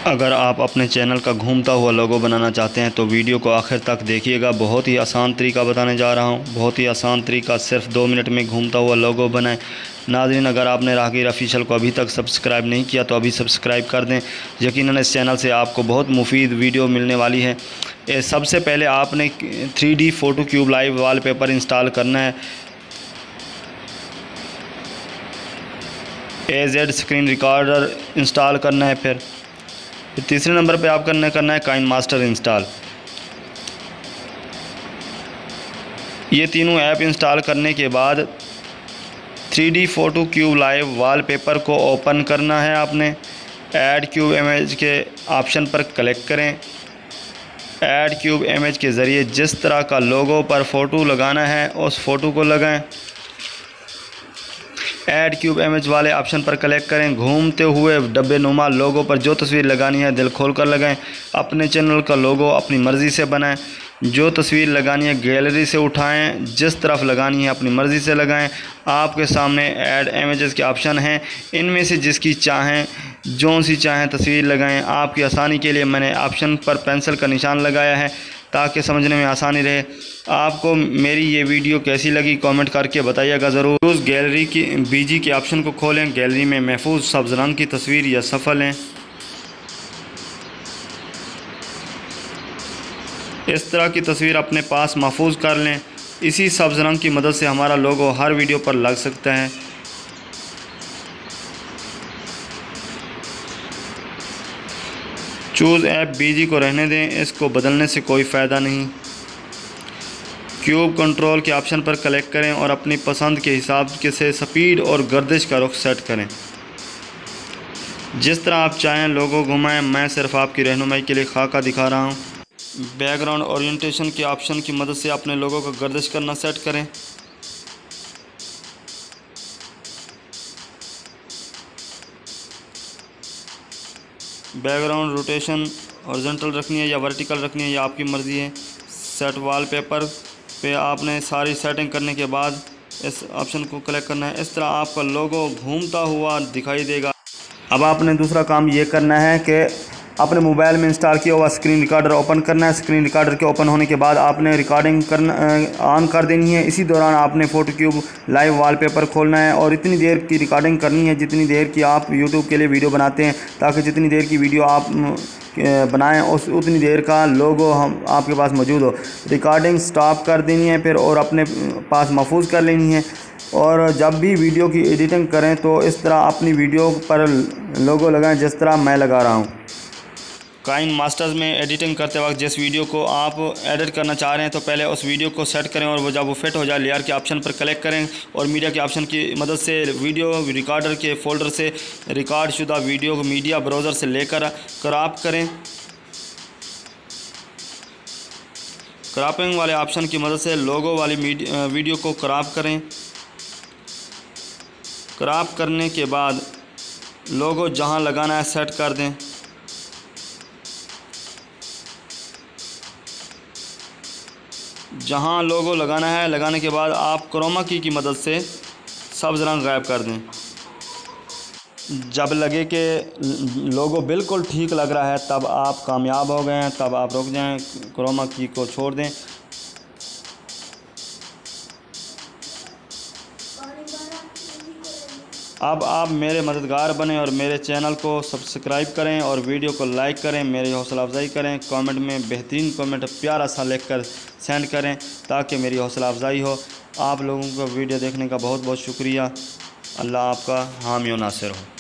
अगर आप अपने चैनल का घूमता हुआ लोगो बनाना चाहते हैं तो वीडियो को आखिर तक देखिएगा। बहुत ही आसान तरीका बताने जा रहा हूं। बहुत ही आसान तरीका, सिर्फ 2 मिनट में घूमता हुआ लोगो बनाएं। नाज़रीन, अगर आपने राहगीर ऑफिशियल को अभी तक सब्सक्राइब नहीं किया तो अभी सब्सक्राइब कर दें। यकीनन इस चैनल से आपको बहुत मुफीद वीडियो मिलने वाली है। सबसे पहले आपने 3D photo cube live wallpaper install करना है। AZ स्क्रीन रिकॉर्डर इंस्टॉल करना है। फिर तीसरे नंबर पे आप करना है काइनमास्टर इंस्टॉल। ये तीनों ऐप इंस्टॉल करने के बाद 3D photo cube live wallpaper को ओपन करना है। आपने ऐड क्यूब इमेज के ऑप्शन पर क्लिक करें। ऐड क्यूब इमेज के ज़रिए जिस तरह का लोगो पर फ़ोटो लगाना है उस फ़ोटो को लगाएं। ऐड क्यूब इमेज वाले ऑप्शन पर क्लिक करें। घूमते हुए डब्बे नुमा लोगो पर जो तस्वीर लगानी है दिल खोल कर लगाएं। अपने चैनल का लोगो अपनी मर्ज़ी से बनाएं। जो तस्वीर लगानी है गैलरी से उठाएं, जिस तरफ लगानी है अपनी मर्ज़ी से लगाएं। आपके सामने ऐड इमेजेस के ऑप्शन हैं, इनमें से जिसकी चाहें जो सी चाहें तस्वीर लगाएं। आपकी आसानी के लिए मैंने ऑप्शन पर पेंसिल का निशान लगाया है ताकि समझने में आसानी रहे। आपको मेरी ये वीडियो कैसी लगी कमेंट करके बताइएगा ज़रूर। उस गैलरी की BG के ऑप्शन को खोलें। गैलरी में महफूज सब्ज़ रंग की तस्वीर या सफ़र लें। इस तरह की तस्वीर अपने पास महफूज कर लें। इसी सब्ज़ रंग की मदद से हमारा लोगो हर वीडियो पर लग सकता है। चूज़ ऐप BG को रहने दें, इसको बदलने से कोई फ़ायदा नहीं। क्यूब कंट्रोल के ऑप्शन पर क्लिक करें और अपनी पसंद के हिसाब से स्पीड और गर्दिश का रुख सेट करें। जिस तरह आप चाहें लोगो घुमाएं। मैं सिर्फ आपकी रहनुमाई के लिए खाका दिखा रहा हूं। बैकग्राउंड ओरिएंटेशन के ऑप्शन की मदद से अपने लोगों का गर्दिश करना सेट करें। बैकग्राउंड रोटेशन हॉरिजॉन्टल रखनी है या वर्टिकल रखनी है, ये आपकी मर्ज़ी है। सेट वॉलपेपर पे आपने सारी सेटिंग करने के बाद इस ऑप्शन को क्लिक करना है। इस तरह आपका लोगो घूमता हुआ दिखाई देगा। अब आपने दूसरा काम ये करना है कि अपने मोबाइल में इंस्टॉल किया हुआ स्क्रीन रिकॉर्डर ओपन करना है। स्क्रीन रिकॉर्डर के ओपन होने के बाद आपने रिकॉर्डिंग ऑन कर देनी है। इसी दौरान आपने फ़ोटो क्यूब लाइव वॉलपेपर खोलना है और इतनी देर की रिकॉर्डिंग करनी है जितनी देर की आप यूट्यूब के लिए वीडियो बनाते हैं, ताकि जितनी देर की वीडियो आप बनाएं उतनी देर का लोगो आपके पास मौजूद हो। रिकॉर्डिंग स्टॉप कर देनी है फिर और अपने पास महफूज कर लेनी है। और जब भी वीडियो की एडिटिंग करें तो इस तरह अपनी वीडियो पर लोगो लगाएं जिस तरह मैं लगा रहा हूँ। काइनमास्टर में एडिटिंग करते वक्त जिस वीडियो को आप एडिट करना चाह रहे हैं तो पहले उस वीडियो को सेट करें और जब वो फिट हो जाए लेयर के ऑप्शन पर क्लिक करें और मीडिया के ऑप्शन की मदद से वीडियो रिकॉर्डर के फोल्डर से रिकॉर्ड शुदा वीडियो को मीडिया ब्राउज़र से लेकर क्रॉप करें। क्रॉपिंग वाले ऑप्शन की मदद से लोगो वाली वीडियो को क्रॉप करें। क्रॉप करने के बाद लोगो जहां लगाना है सेट कर दें। जहां लोगो लगाना है लगाने के बाद आप क्रोमा की मदद से सब्ज़ रंग गायब कर दें। जब लगे कि लोगो बिल्कुल ठीक लग रहा है तब आप कामयाब हो गए हैं, तब आप रुक जाएं, क्रोमा की को छोड़ दें। अब आप मेरे मददगार बने और मेरे चैनल को सब्सक्राइब करें और वीडियो को लाइक करें, मेरी हौसला अफजाई करें। कमेंट में बेहतरीन कमेंट प्यारा सा लिख कर सेंड करें ताकि मेरी हौसला अफजाई हो। आप लोगों का वीडियो देखने का बहुत बहुत शुक्रिया। अल्लाह आपका हामी व नासिर हो।